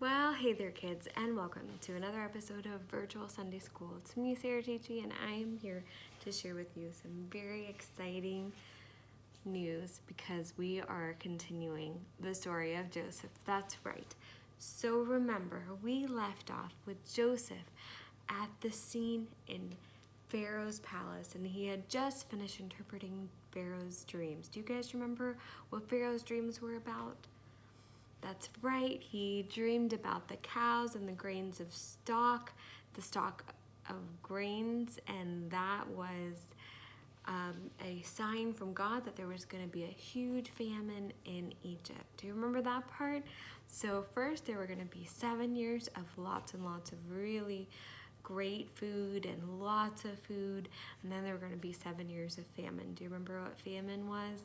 Well, hey there, kids, and welcome to another episode of Virtual Sunday School. It's me, Sarah Chichi, and I'm here to share with you some very exciting news because we are continuing the story of Joseph. That's right. So remember, we left off with Joseph at the scene in Pharaoh's palace, and he had just finished interpreting Pharaoh's dreams. Do you guys remember what Pharaoh's dreams were about? That's right, he dreamed about the cows and the grains of stock, the stock of grains, and that was a sign from God that there was going to be a huge famine in Egypt. Do you remember that part? So first there were going to be 7 years of lots and lots of really great food and lots of food, and then there were going to be 7 years of famine. Do you remember what famine was?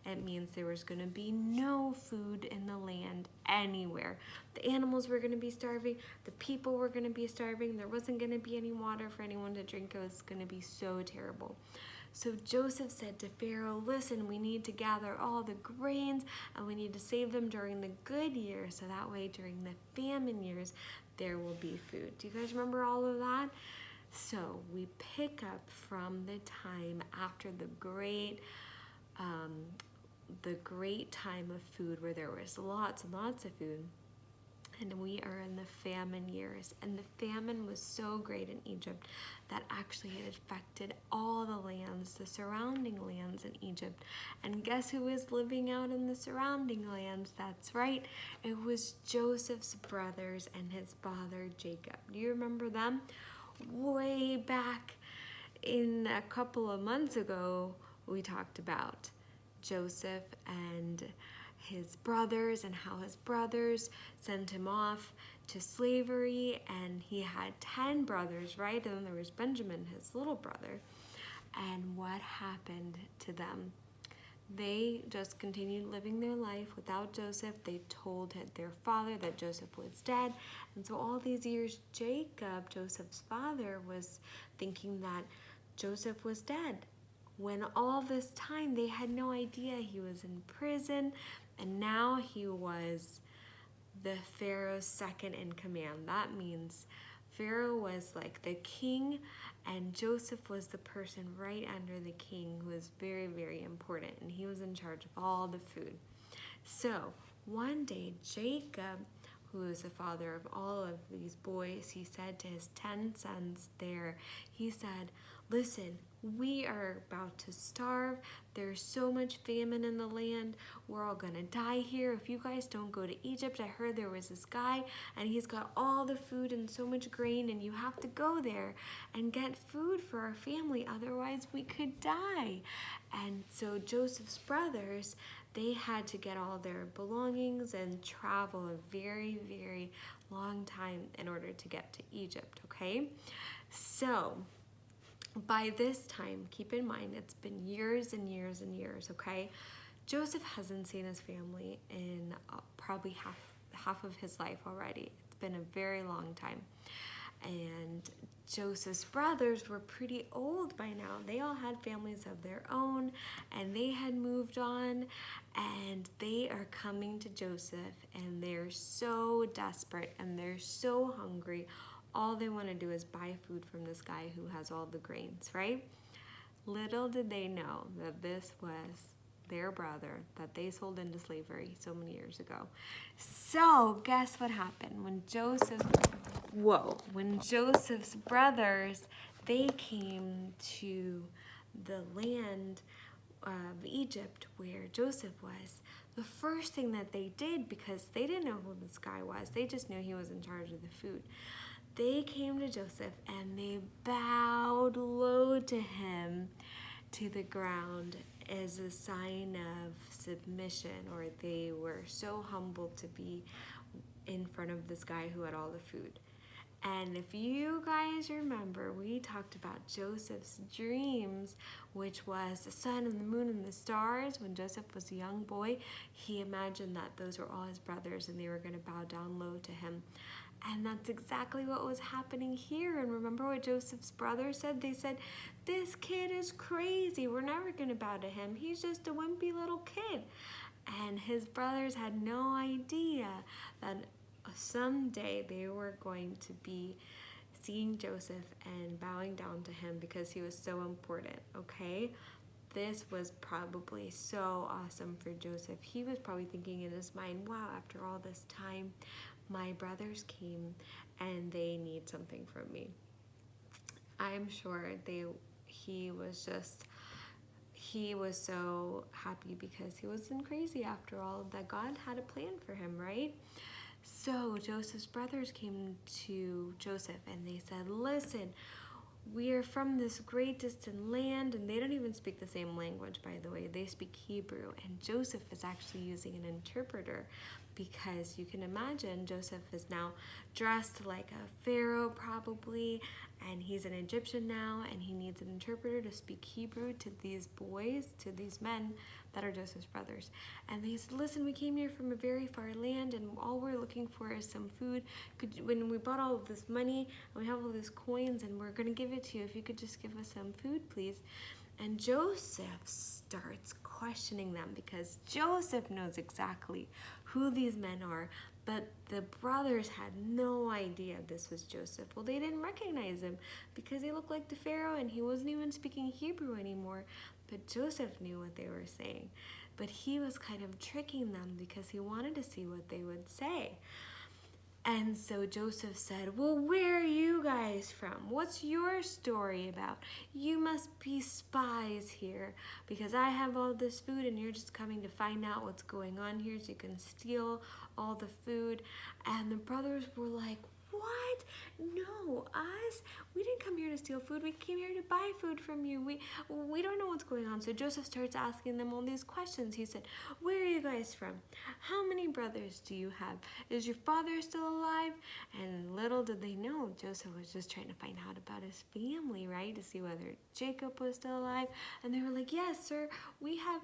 It means there was going to be no food in the land anywhere. The animals were going to be starving. The people were going to be starving. There wasn't going to be any water for anyone to drink. It was going to be so terrible. So Joseph said to Pharaoh, listen, we need to gather all the grains and we need to save them during the good years. So that way during the famine years, there will be food. Do you guys remember all of that? So we pick up from the time after the great time of food where there was lots and lots of food, and we are in the famine years, and the famine was so great in Egypt that actually it affected all the lands, the surrounding lands in Egypt. And guess who was living out in the surrounding lands? That's right, it was Joseph's brothers and his father Jacob. Do you remember them? Way back in a couple of months ago, we talked about Joseph and his brothers and how his brothers sent him off to slavery, and he had 10 brothers, right? And then there was Benjamin, his little brother. And what happened to them? They just continued living their life without Joseph. They told their father that Joseph was dead. And so all these years, Jacob, Joseph's father, was thinking that Joseph was dead, when all this time they had no idea he was in prison, and now he was the Pharaoh's second in command. That means Pharaoh was like the king, and Joseph was the person right under the king who was very, very important, and he was in charge of all the food. So one day Jacob, who is the father of all of these boys, he said to his 10 sons there, he said, listen, we are about to starve. There's so much famine in the land. We're all gonna die here if you guys don't go to Egypt. I heard there was this guy and he's got all the food and so much grain, and you have to go there and get food for our family, otherwise we could die. And so Joseph's brothers, they had to get all their belongings and travel a very, very long time in order to get to Egypt, okay? So by this time, keep in mind, it's been years and years and years, okay? Joseph hasn't seen his family in probably half of his life already. It's been a very long time. And Joseph's brothers were pretty old by now. They all had families of their own, and they had moved on, and they are coming to Joseph, and they're so desperate, and they're so hungry. All they want to do is buy food from this guy who has all the grains, right? Little did they know that this was their brother that they sold into slavery so many years ago. So guess what happened when Joseph's brothers, they came to the land of Egypt where Joseph was, the first thing that they did, because they didn't know who this guy was, they just knew he was in charge of the food. They came to Joseph and they bowed low to him to the ground as a sign of submission, or they were so humbled to be in front of this guy who had all the food. And if you guys remember, we talked about Joseph's dreams, which was the sun and the moon and the stars. When Joseph was a young boy, he imagined that those were all his brothers and they were going to bow down low to him. And that's exactly what was happening here. And remember what Joseph's brothers said? They said, this kid is crazy. We're never going to bow to him. He's just a wimpy little kid. And his brothers had no idea that someday they were going to be seeing Joseph and bowing down to him because he was so important, okay? This was probably so awesome for Joseph. He was probably thinking in his mind, wow, after all this time, my brothers came and they need something from me. I'm sure he was so happy because he wasn't crazy after all, that God had a plan for him, right? So Joseph's brothers came to Joseph and they said, listen, we are from this great distant land, and they don't even speak the same language, by the way. They speak Hebrew, and Joseph is actually using an interpreter because you can imagine Joseph is now dressed like a pharaoh probably, and he's an Egyptian now, and he needs an interpreter to speak Hebrew to these boys, to these men that are Joseph's brothers. And they said, listen, we came here from a very far land, and all we're looking for is some food. When we bought all of this money, and we have all these coins, and we're going to give it to you, if you could just give us some food, please. And Joseph starts questioning them because Joseph knows exactly who these men are, but the brothers had no idea this was Joseph. Well, they didn't recognize him because he looked like the Pharaoh and he wasn't even speaking Hebrew anymore. But Joseph knew what they were saying. But he was kind of tricking them because he wanted to see what they would say. And so Joseph said, well, where are you guys from? What's your story about? You must be spies here because I have all this food and you're just coming to find out what's going on here so you can steal all the food. And the brothers were like, what? No, us? We didn't come here to steal food. We came here to buy food from you. We don't know what's going on. So Joseph starts asking them all these questions. He said, where are you guys from? How many brothers do you have? Is your father still alive? And little did they know, Joseph was just trying to find out about his family, right? To see whether Jacob was still alive. And they were like, yes, sir, we have,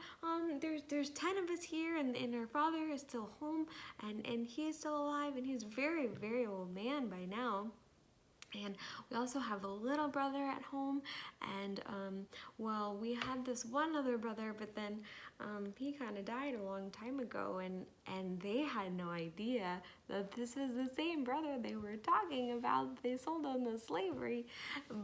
there's 10 of us here, and our father is still home, and he is still alive, and he's a very, very old man by now. And we also have a little brother at home, and well, we had this one other brother, but then he kind of died a long time ago, and they had no idea that this was the same brother they were talking about. They sold him to slavery,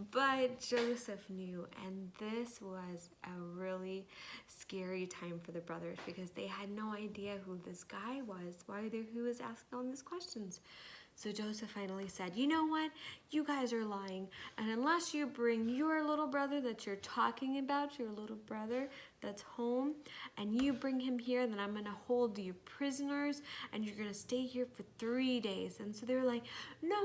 but Joseph knew, and this was a really scary time for the brothers because they had no idea who this guy was, who was asking all these questions. So Joseph finally said, you know what? You guys are lying. And unless you bring your little brother that you're talking about, your little brother that's home, and you bring him here, then I'm going to hold you prisoners, and you're going to stay here for 3 days. And so they were like, no,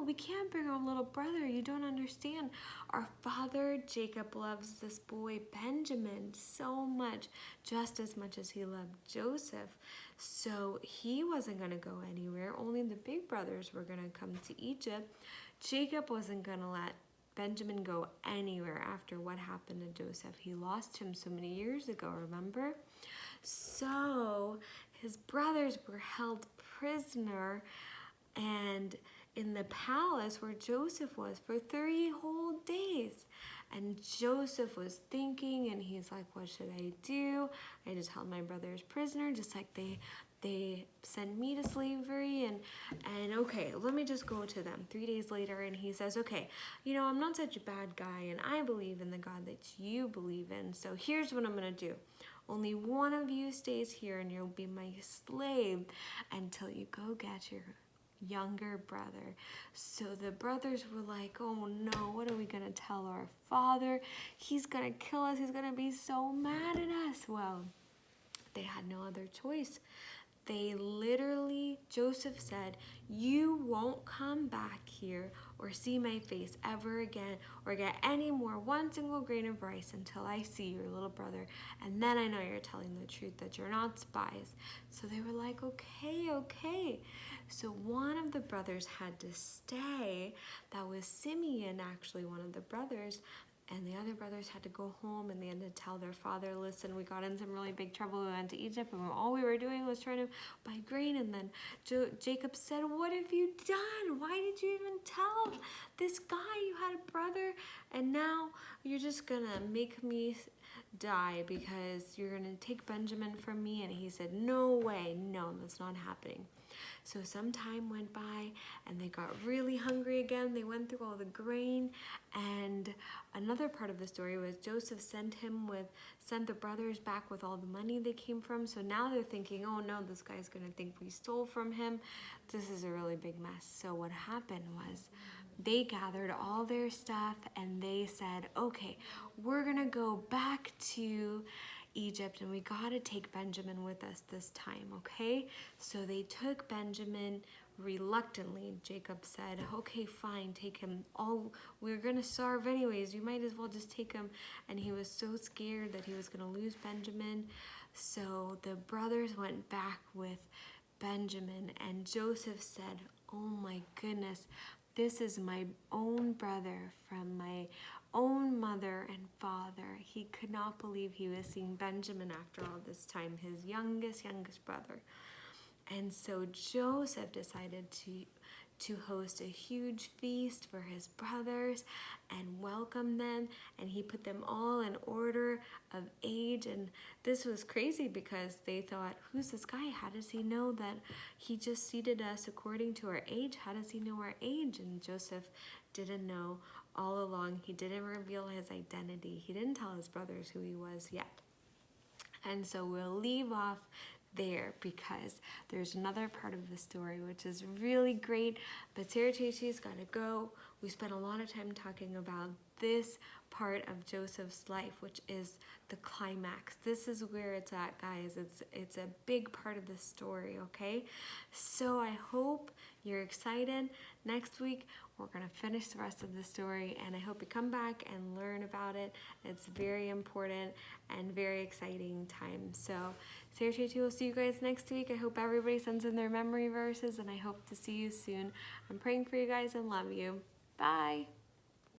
we can't bring our little brother. You don't understand. Our father, Jacob, loves this boy, Benjamin, so much, just as much as he loved Joseph. So he wasn't going to go anywhere. Only the big brothers were going to come to Egypt. Jacob wasn't going to let Benjamin go anywhere after what happened to Joseph. He lost him so many years ago, remember? So his brothers were held prisoner and in the palace where Joseph was for 3 whole days. And Joseph was thinking, and he's like, what should I do? I just held my brothers prisoner, just like they sent me to slavery, and okay, let me just go to them. 3 days later, and he says, okay, I'm not such a bad guy, and I believe in the God that you believe in, so here's what I'm gonna do. Only one of you stays here, and you'll be my slave until you go get your younger brother. So the brothers were like, oh no, what are we gonna tell our father? He's gonna kill us. He's gonna be so mad at us. Well, they had no other choice. They literally, Joseph said, you won't come back here or see my face ever again or get any more 1 single grain of rice until I see your little brother. And then I know you're telling the truth, that you're not spies. So they were like, okay. So one of the brothers had to stay. That was Simeon, actually, one of the brothers. And the other brothers had to go home, and they had to tell their father, listen, we got in some really big trouble. We went to Egypt, and all we were doing was trying to buy grain. And then Jacob said, what have you done? Why did you even tell this guy you had a brother? And now you're just going to make me die because you're going to take Benjamin from me. And he said, no way, no, that's not happening. So some time went by and they got really hungry again. They went through all the grain, and another part of the story was Joseph sent the brothers back with all the money they came from. So now they're thinking, oh no, this guy's gonna think we stole from him. This is a really big mess. So what happened was they gathered all their stuff and they said, okay, we're gonna go back to Egypt and we gotta take Benjamin with us this time, okay? So they took Benjamin reluctantly. Jacob said, okay, fine, take him. We're gonna starve anyways, you might as well just take him. And he was so scared that he was gonna lose Benjamin. So the brothers went back with Benjamin, and Joseph said, oh my goodness, this is my own brother from my own mother and father. He could not believe he was seeing Benjamin after all this time, his youngest brother. And so Joseph decided to host a huge feast for his brothers and welcome them, and he put them all in order of age. And this was crazy because they thought, who's this guy? How does he know that he just seated us according to our age? How does he know our age? And Joseph didn't know all along. He didn't reveal his identity. He didn't tell his brothers who he was yet. And so we'll leave off there because there's another part of the story which is really great, but Sarah Chase's got to go. We spent a lot of time talking about this part of Joseph's life, which is the climax. This is where it's at, guys. It's a big part of the story, okay? So I hope you're excited. Next week we're gonna finish the rest of the story, and I hope you come back and learn about it. It's very important and very exciting time. So Sarah Chase will see you guys next week. I hope everybody sends in their memory verses, and I hope to see you soon. I'm praying for you guys and love you. Bye.